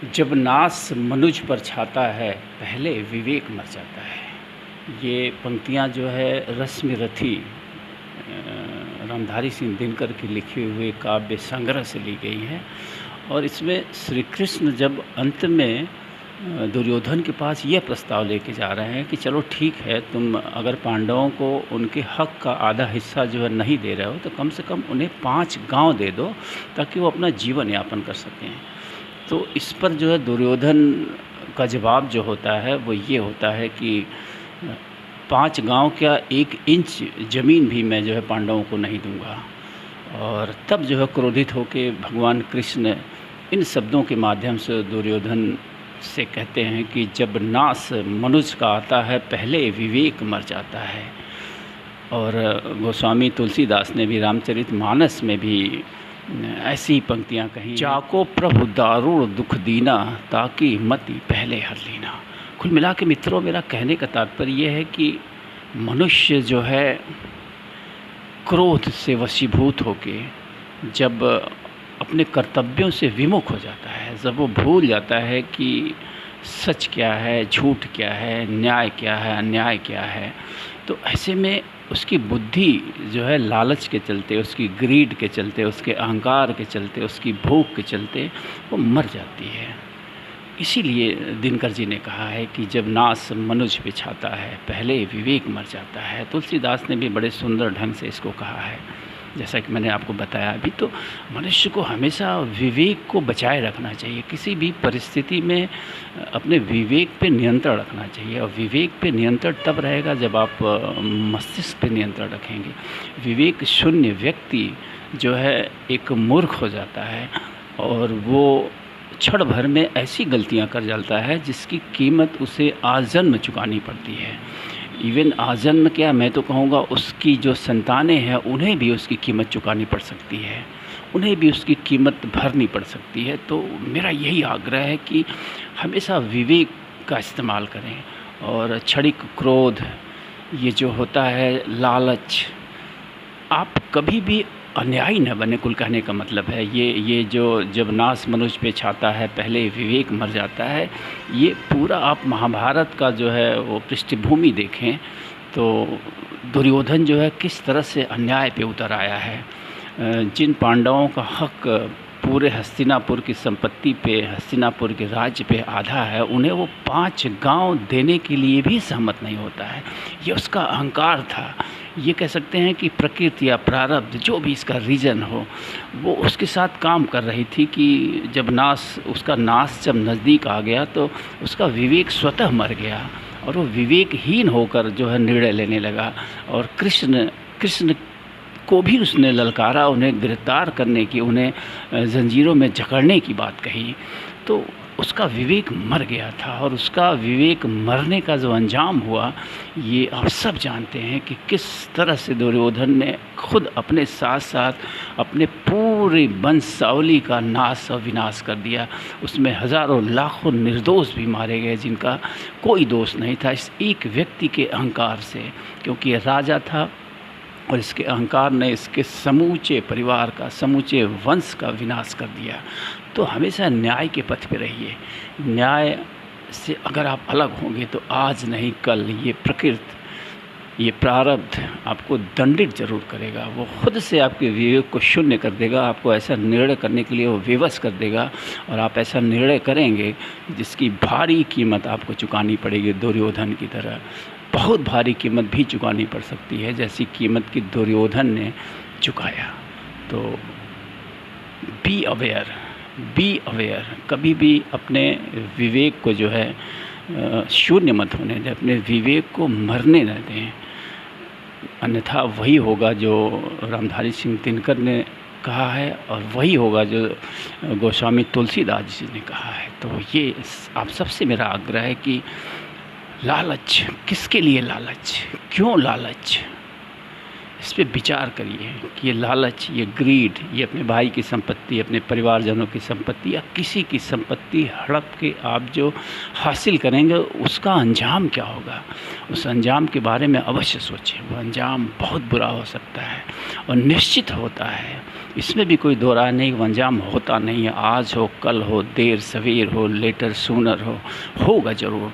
जब नास मनुज पर छाता है, पहले विवेक मर जाता है। ये पंक्तियाँ जो है रश्मिरथी रामधारी सिंह दिनकर की लिखे हुए काव्य संग्रह से ली गई हैं। और इसमें श्री कृष्ण जब अंत में दुर्योधन के पास ये प्रस्ताव लेके जा रहे हैं कि चलो ठीक है, तुम अगर पांडवों को उनके हक का आधा हिस्सा जो है नहीं दे रहे हो, तो कम से कम उन्हें 5 गांव दे दो ताकि वो अपना जीवन यापन कर सकें। तो इस पर जो है दुर्योधन का जवाब जो होता है वो ये होता है कि 5 गांव क्या, 1 इंच ज़मीन भी मैं जो है पांडवों को नहीं दूंगा। और तब जो है क्रोधित होकर भगवान कृष्ण इन शब्दों के माध्यम से दुर्योधन से कहते हैं कि जब नास मनुष्य का आता है, पहले विवेक मर जाता है। और गोस्वामी तुलसीदास ने भी रामचरितमानस में भी ऐसी ही पंक्तियाँ कहीं, जाको प्रभु दारुण दुख दीना, ताकि मति पहले हर लीना। कुल मिला के मित्रों, मेरा कहने का तात्पर्य यह है कि मनुष्य जो है क्रोध से वशीभूत होके जब अपने कर्तव्यों से विमुख हो जाता है, जब वो भूल जाता है कि सच क्या है, झूठ क्या है, न्याय क्या है, अन्याय क्या है, तो ऐसे में उसकी बुद्धि जो है लालच के चलते, उसकी ग्रीड के चलते, उसके अहंकार के चलते, उसकी भूख के चलते वो मर जाती है। इसीलिए दिनकर जी ने कहा है कि जब नास मनुज पे छाता है, पहले विवेक मर जाता है। तुलसीदास ने भी बड़े सुंदर ढंग से इसको कहा है। जैसा कि मैंने आपको बताया अभी, तो मनुष्य को हमेशा विवेक को बचाए रखना चाहिए। किसी भी परिस्थिति में अपने विवेक पे नियंत्रण रखना चाहिए। और विवेक पे नियंत्रण तब रहेगा जब आप मस्तिष्क पे नियंत्रण रखेंगे। विवेक शून्य व्यक्ति जो है एक मूर्ख हो जाता है और वो क्षण भर में ऐसी गलतियां कर जाता है जिसकी कीमत उसे आजन्म चुकानी पड़ती है। इवन आजन्म क्या, मैं तो कहूँगा उसकी जो संतानें हैं उन्हें भी उसकी कीमत चुकानी पड़ सकती है, उन्हें भी उसकी कीमत भरनी पड़ सकती है। तो मेरा यही आग्रह है कि हमेशा विवेक का इस्तेमाल करें। और क्षणिक क्रोध, ये जो होता है लालच, आप कभी भी अन्यायी न बने। कुल कहने का मतलब है ये जो जब नास मनुष्य पे छाता है, पहले विवेक मर जाता है, ये पूरा आप महाभारत का जो है वो पृष्ठभूमि देखें तो दुर्योधन जो है किस तरह से अन्याय पे उतर आया है। जिन पांडवों का हक पूरे हस्तिनापुर की संपत्ति पे, हस्तिनापुर के राज्य पे आधा है, उन्हें वो 5 गांव देने के लिए भी सहमत नहीं होता है। ये उसका अहंकार था। ये कह सकते हैं कि प्रकृति या प्रारब्ध, जो भी इसका रीज़न हो, वो उसके साथ काम कर रही थी कि जब उसका नाश जब नज़दीक आ गया तो उसका विवेक स्वतः मर गया और वो विवेकहीन होकर जो है निर्णय लेने लगा। और कृष्ण को भी उसने ललकारा, उन्हें गिरफ्तार करने की, उन्हें जंजीरों में जकड़ने की बात कही। तो उसका विवेक मर गया था और उसका विवेक मरने का जो अंजाम हुआ, ये आप सब जानते हैं कि किस तरह से दुर्योधन ने खुद अपने साथ साथ अपने पूरे वंशावली का नाश और विनाश कर दिया। उसमें हज़ारों लाखों निर्दोष भी मारे गए जिनका कोई दोष नहीं था, इस एक व्यक्ति के अहंकार से। क्योंकि ये राजा था और इसके अहंकार ने इसके समूचे परिवार का, समूचे वंश का विनाश कर दिया। तो हमेशा न्याय के पथ पे रहिए। न्याय से अगर आप अलग होंगे तो आज नहीं कल ये प्रकृति, ये प्रारब्ध आपको दंडित जरूर करेगा। वो खुद से आपके विवेक को शून्य कर देगा, आपको ऐसा निर्णय करने के लिए वो विवश कर देगा और आप ऐसा निर्णय करेंगे जिसकी भारी कीमत आपको चुकानी पड़ेगी। दुर्योधन की तरह बहुत भारी कीमत भी चुकानी पड़ सकती है, जैसी कीमत की दुर्योधन ने चुकाया। तो बी अवेयर, कभी भी अपने विवेक को जो है शून्य मत होने दें, अपने विवेक को मरने न दें। अन्यथा वही होगा जो रामधारी सिंह दिनकर ने कहा है और वही होगा जो गोस्वामी तुलसीदास जी ने कहा है। तो ये आप सबसे मेरा आग्रह है कि लालच, किसके लिए लालच, क्यों लालच? इस पे विचार करिए कि ये लालच, ये ग्रीड, ये अपने भाई की संपत्ति, अपने परिवारजनों की संपत्ति या किसी की संपत्ति हड़प के आप जो हासिल करेंगे उसका अंजाम क्या होगा। उस अंजाम के बारे में अवश्य सोचिए। वो अंजाम बहुत बुरा हो सकता है और निश्चित होता है, इसमें भी कोई दो राय नहीं। वो अंजाम होता नहीं है, आज हो, कल हो, देर सवेर हो, लेटर सूनर हो, होगा ज़रूर।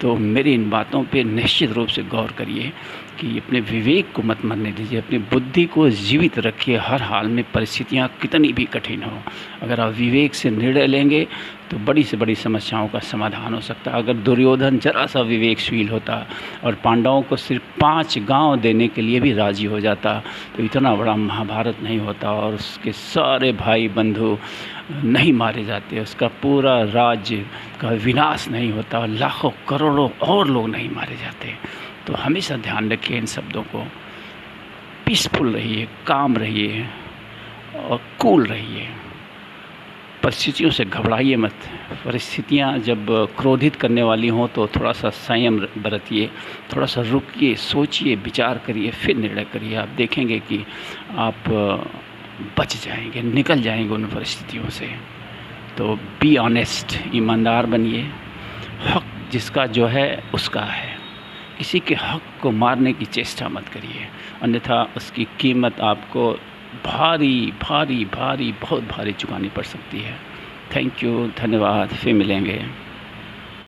तो मेरी इन बातों पे निश्चित रूप से गौर करिए कि अपने विवेक को मत मरने दीजिए, अपनी बुद्धि को जीवित रखिए हर हाल में, परिस्थितियाँ कितनी भी कठिन हो। अगर आप विवेक से निर्णय लेंगे तो बड़ी से बड़ी समस्याओं का समाधान हो सकता है। अगर दुर्योधन जरा सा विवेकशील होता और पांडवों को सिर्फ 5 गांव देने के लिए भी राजी हो जाता तो इतना बड़ा महाभारत नहीं होता और उसके सारे भाई बंधु नहीं मारे जाते, उसका पूरा राज्य का विनाश नहीं होता, लाखों करोड़ों और लोग नहीं मारे जाते। तो हमेशा ध्यान रखिए इन शब्दों को। पीसफुल रहिए, काम रहिए और कूल रहिए। परिस्थितियों से घबराइए मत। परिस्थितियाँ जब क्रोधित करने वाली हों तो थोड़ा सा संयम बरतिए, थोड़ा सा रुकिए, सोचिए, विचार करिए, फिर निर्णय करिए। आप देखेंगे कि आप बच जाएंगे, निकल जाएंगे उन परिस्थितियों से। तो बी ऑनेस्ट, ईमानदार बनिए। हक जिसका जो है उसका है, किसी के हक को मारने की चेष्टा मत करिए, अन्यथा उसकी कीमत आपको भारी भारी भारी बहुत भारी चुकानी पड़ सकती है। थैंक यू, धन्यवाद, फिर मिलेंगे।